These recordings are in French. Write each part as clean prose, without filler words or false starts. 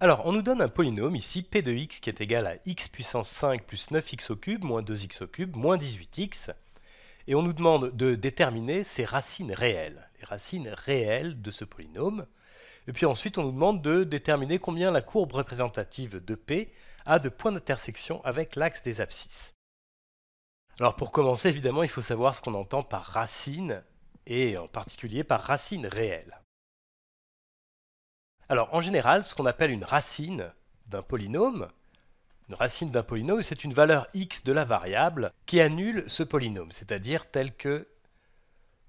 Alors, on nous donne un polynôme ici, p de x qui est égal à x puissance 5 plus 9x au cube moins 2x au cube moins 18x. Et on nous demande de déterminer ses racines réelles, les racines réelles de ce polynôme. Et puis ensuite, on nous demande de déterminer combien la courbe représentative de P a de points d'intersection avec l'axe des abscisses. Alors pour commencer, évidemment, il faut savoir ce qu'on entend par racine, et en particulier par racine réelle. Alors en général, ce qu'on appelle une racine d'un polynôme, c'est une valeur x de la variable qui annule ce polynôme, c'est-à-dire tel que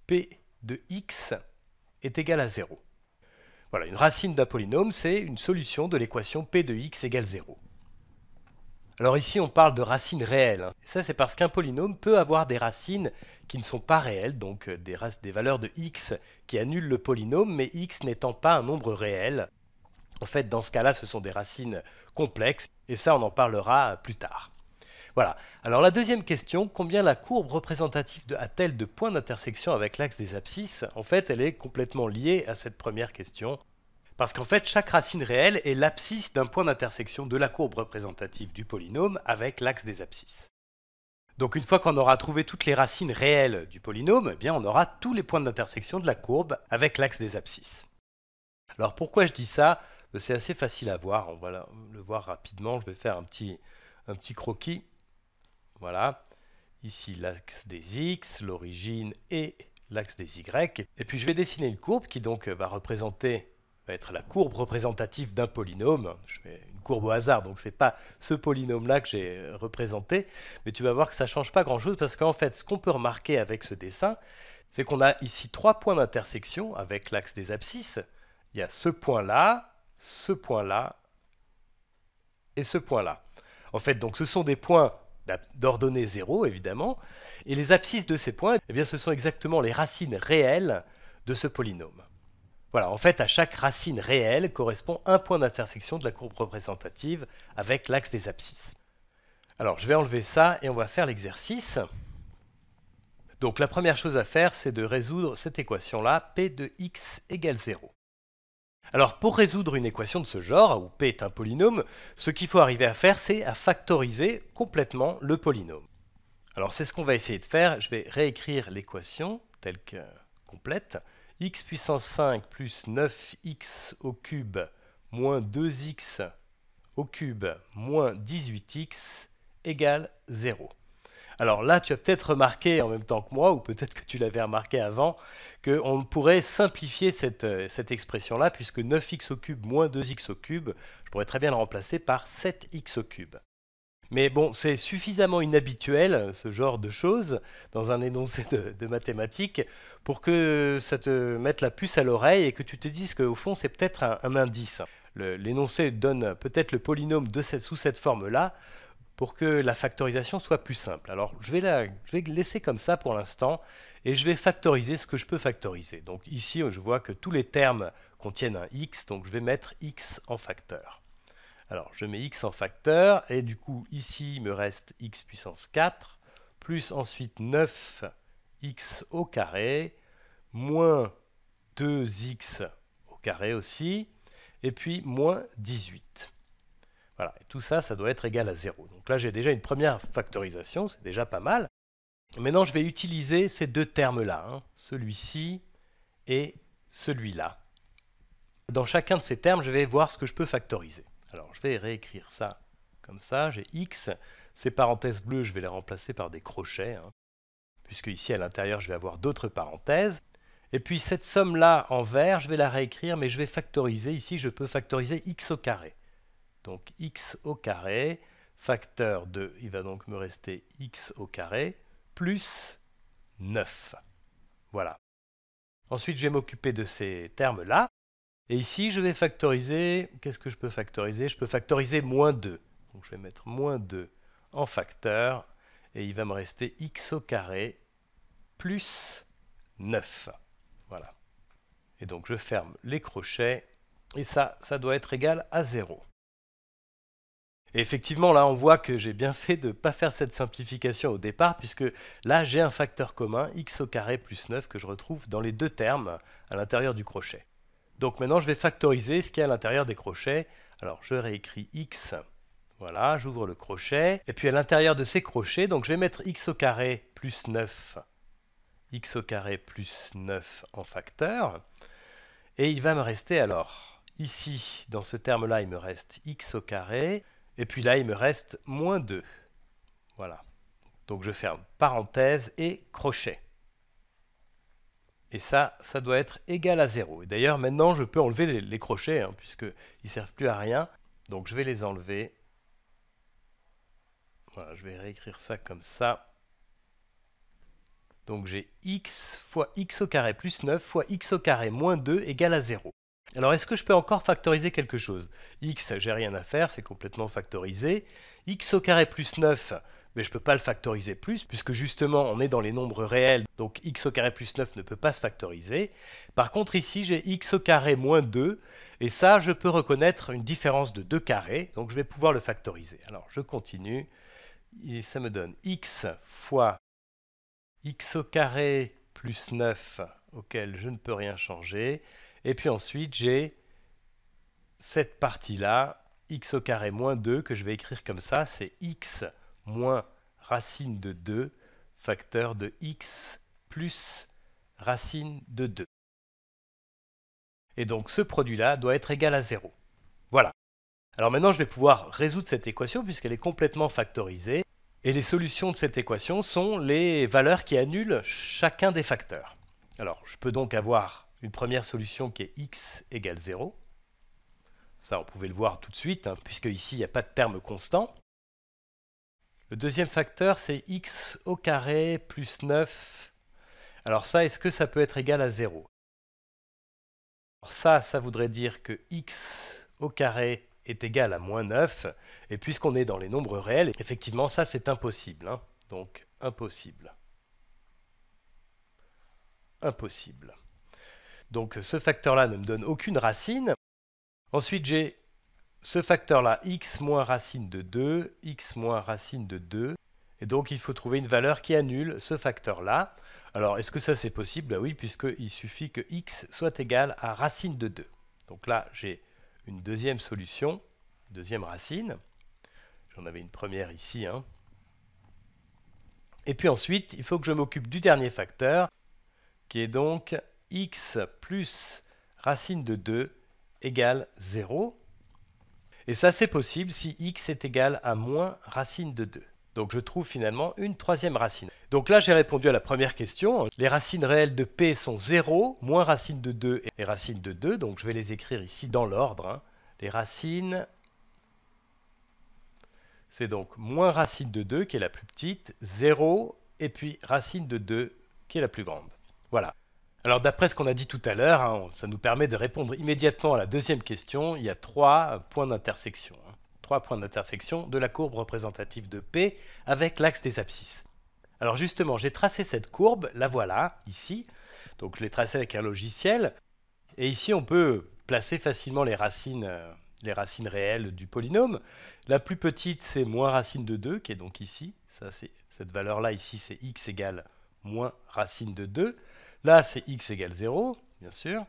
p de x est égal à 0. Voilà, une racine d'un polynôme, c'est une solution de l'équation p de x égale 0. Alors ici, on parle de racines réelles. Et ça, c'est parce qu'un polynôme peut avoir des racines qui ne sont pas réelles, donc des valeurs de x qui annulent le polynôme, mais x n'étant pas un nombre réel. En fait, dans ce cas-là, ce sont des racines complexes, et ça, on en parlera plus tard. Voilà. Alors la deuxième question, combien la courbe représentative a-t-elle de points d'intersection avec l'axe des abscisses? En fait, elle est complètement liée à cette première question. Parce qu'en fait, chaque racine réelle est l'abscisse d'un point d'intersection de la courbe représentative du polynôme avec l'axe des abscisses. Donc une fois qu'on aura trouvé toutes les racines réelles du polynôme, eh bien, on aura tous les points d'intersection de la courbe avec l'axe des abscisses. Alors pourquoi je dis ça? C'est assez facile à voir, on va le voir rapidement. Je vais faire un petit croquis. Voilà, ici l'axe des x, l'origine et l'axe des y. Et puis je vais dessiner une courbe qui donc va être la courbe représentative d'un polynôme. Je fais une courbe au hasard, donc ce n'est pas ce polynôme-là que j'ai représenté, mais tu vas voir que ça ne change pas grand-chose, parce qu'en fait, ce qu'on peut remarquer avec ce dessin, c'est qu'on a ici 3 points d'intersection avec l'axe des abscisses. Il y a ce point-là et ce point-là. En fait, donc ce sont des points d'ordonnée 0, évidemment, et les abscisses de ces points, eh bien, ce sont exactement les racines réelles de ce polynôme. Voilà, en fait, à chaque racine réelle correspond un point d'intersection de la courbe représentative avec l'axe des abscisses. Alors, je vais enlever ça et on va faire l'exercice. Donc, la première chose à faire, c'est de résoudre cette équation-là, p de x égale 0. Alors, pour résoudre une équation de ce genre, où p est un polynôme, ce qu'il faut arriver à faire, c'est à factoriser complètement le polynôme. Alors, c'est ce qu'on va essayer de faire. Je vais réécrire l'équation telle que complète. X puissance 5 plus 9x au cube moins 2x au cube moins 18x égale 0. Alors là, tu as peut-être remarqué en même temps que moi, ou peut-être que tu l'avais remarqué avant, qu'on pourrait simplifier cette expression-là, puisque 9x au cube moins 2x au cube, je pourrais très bien le remplacer par 7x au cube. Mais bon, c'est suffisamment inhabituel, ce genre de choses, dans un énoncé de mathématiques, pour que ça te mette la puce à l'oreille et que tu te dises qu'au fond, c'est peut-être un indice. L'énoncé donne peut-être le polynôme sous cette forme-là, pour que la factorisation soit plus simple. Alors, je vais laisser comme ça pour l'instant, et je vais factoriser ce que je peux factoriser. Donc ici, je vois que tous les termes contiennent un x, donc je vais mettre x en facteur. Alors, je mets x en facteur, et du coup, ici, il me reste x puissance 4, plus ensuite 9x au carré, moins 2x au carré aussi, et puis moins 18. Voilà, et tout ça, ça doit être égal à 0. Donc là, j'ai déjà une première factorisation, c'est déjà pas mal. Maintenant, je vais utiliser ces deux termes-là, celui-ci et celui-là. Dans chacun de ces termes, je vais voir ce que je peux factoriser. Alors, je vais réécrire ça comme ça. J'ai x, ces parenthèses bleues, je vais les remplacer par des crochets, puisque ici, à l'intérieur, je vais avoir d'autres parenthèses. Et puis, cette somme-là, en vert, je vais la réécrire, mais je vais factoriser. Ici, je peux factoriser x au carré. Donc, x au carré, facteur de, il va donc me rester x au carré, plus 9. Voilà. Ensuite, je vais m'occuper de ces termes-là. Et ici, je vais factoriser, qu'est-ce que je peux factoriser? Je peux factoriser moins 2. Donc, je vais mettre moins 2 en facteur, et il va me rester x au carré plus 9. Voilà. Et donc, je ferme les crochets, et ça doit être égal à 0. Et effectivement, là, on voit que j'ai bien fait de ne pas faire cette simplification au départ, puisque là, j'ai un facteur commun, x au carré plus 9, que je retrouve dans les deux termes à l'intérieur du crochet. Donc maintenant, je vais factoriser ce qu'il y a à l'intérieur des crochets. Alors, je réécris x. Voilà, j'ouvre le crochet. Et puis à l'intérieur de ces crochets, donc je vais mettre x au carré plus 9. X au carré plus 9 en facteur. Et il va me rester alors, ici, dans ce terme-là, il me reste x au carré. Et puis là, il me reste moins 2. Voilà. Donc je ferme parenthèse et crochet. Et ça doit être égal à 0. Et d'ailleurs, maintenant, je peux enlever les crochets, hein, puisqu'ils ne servent plus à rien. Donc je vais les enlever. Voilà, je vais réécrire ça comme ça. Donc j'ai x fois x au carré plus 9 fois x au carré moins 2 égale à 0. Alors est-ce que je peux encore factoriser quelque chose? X, j'ai rien à faire, c'est complètement factorisé. X au carré plus 9, mais je ne peux pas le factoriser plus, puisque justement on est dans les nombres réels, donc x au carré plus 9 ne peut pas se factoriser. Par contre ici j'ai x au carré moins 2, et ça je peux reconnaître une différence de 2 carrés, donc je vais pouvoir le factoriser. Alors je continue, et ça me donne x fois x au carré plus 9, auquel je ne peux rien changer, et puis ensuite j'ai cette partie-là, x au carré moins 2, que je vais écrire comme ça, c'est x moins racine de 2, facteur de x plus racine de 2. Et donc ce produit-là doit être égal à 0. Voilà. Alors maintenant je vais pouvoir résoudre cette équation puisqu'elle est complètement factorisée. Et les solutions de cette équation sont les valeurs qui annulent chacun des facteurs. Alors je peux donc avoir une première solution qui est x égale 0. Ça, on pouvait le voir tout de suite, hein, puisque ici, il n'y a pas de terme constant. Le deuxième facteur, c'est x au carré plus 9. Alors ça, est-ce que ça peut être égal à 0? Alors ça voudrait dire que x au carré est égal à moins 9. Et puisqu'on est dans les nombres réels, effectivement, ça, c'est impossible. Hein. Donc, impossible. Impossible. Donc, ce facteur-là ne me donne aucune racine. Ensuite, j'ai ce facteur-là, x moins racine de 2, x moins racine de 2. Et donc, il faut trouver une valeur qui annule ce facteur-là. Alors, est-ce que ça, c'est possible? Ben oui, puisqu'il suffit que x soit égal à racine de 2. Donc là, j'ai une deuxième solution, deuxième racine. J'en avais une première ici. Hein. Et puis ensuite, il faut que je m'occupe du dernier facteur, qui est donc x plus racine de 2 égale 0. Et ça, c'est possible si x est égal à moins racine de 2. Donc je trouve finalement une troisième racine. Donc là, j'ai répondu à la première question. Les racines réelles de p sont 0, moins racine de 2 et racine de 2. Donc je vais les écrire ici dans l'ordre. Hein. Les racines, c'est donc moins racine de 2 qui est la plus petite, 0, et puis racine de 2 qui est la plus grande. Voilà. Alors d'après ce qu'on a dit tout à l'heure, hein, ça nous permet de répondre immédiatement à la deuxième question. Il y a 3 points d'intersection. 3 points d'intersection de la courbe représentative de P avec l'axe des abscisses. Alors justement, j'ai tracé cette courbe, la voilà, ici. Donc je l'ai tracée avec un logiciel. Et ici, on peut placer facilement les racines réelles du polynôme. La plus petite, c'est moins racine de 2, qui est donc ici. Cette valeur-là, ici, c'est x égale moins racine de 2. Là, c'est x égale 0, bien sûr.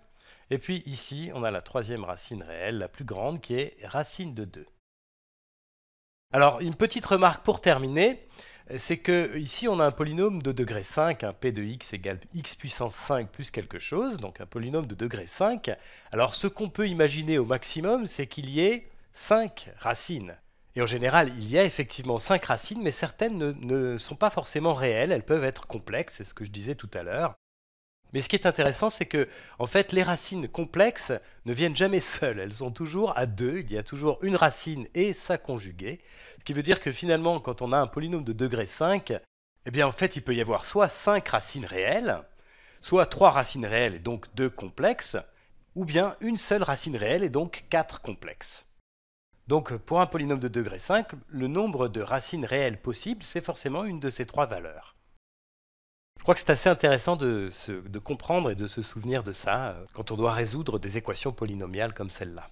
Et puis ici, on a la troisième racine réelle, la plus grande, qui est racine de 2. Alors, une petite remarque pour terminer, c'est que ici, on a un polynôme de degré 5, un p de x égale x puissance 5 plus quelque chose, donc un polynôme de degré 5. Alors, ce qu'on peut imaginer au maximum, c'est qu'il y ait 5 racines. Et en général, il y a effectivement 5 racines, mais certaines ne sont pas forcément réelles, elles peuvent être complexes, c'est ce que je disais tout à l'heure. Mais ce qui est intéressant, c'est que en fait, les racines complexes ne viennent jamais seules. Elles sont toujours à 2. Il y a toujours une racine et sa conjuguée. Ce qui veut dire que finalement, quand on a un polynôme de degré 5, eh bien en fait, il peut y avoir soit 5 racines réelles, soit 3 racines réelles et donc 2 complexes, ou bien une seule racine réelle et donc 4 complexes. Donc pour un polynôme de degré 5, le nombre de racines réelles possibles, c'est forcément une de ces 3 valeurs. Je crois que c'est assez intéressant de comprendre et de se souvenir de ça quand on doit résoudre des équations polynomiales comme celle-là.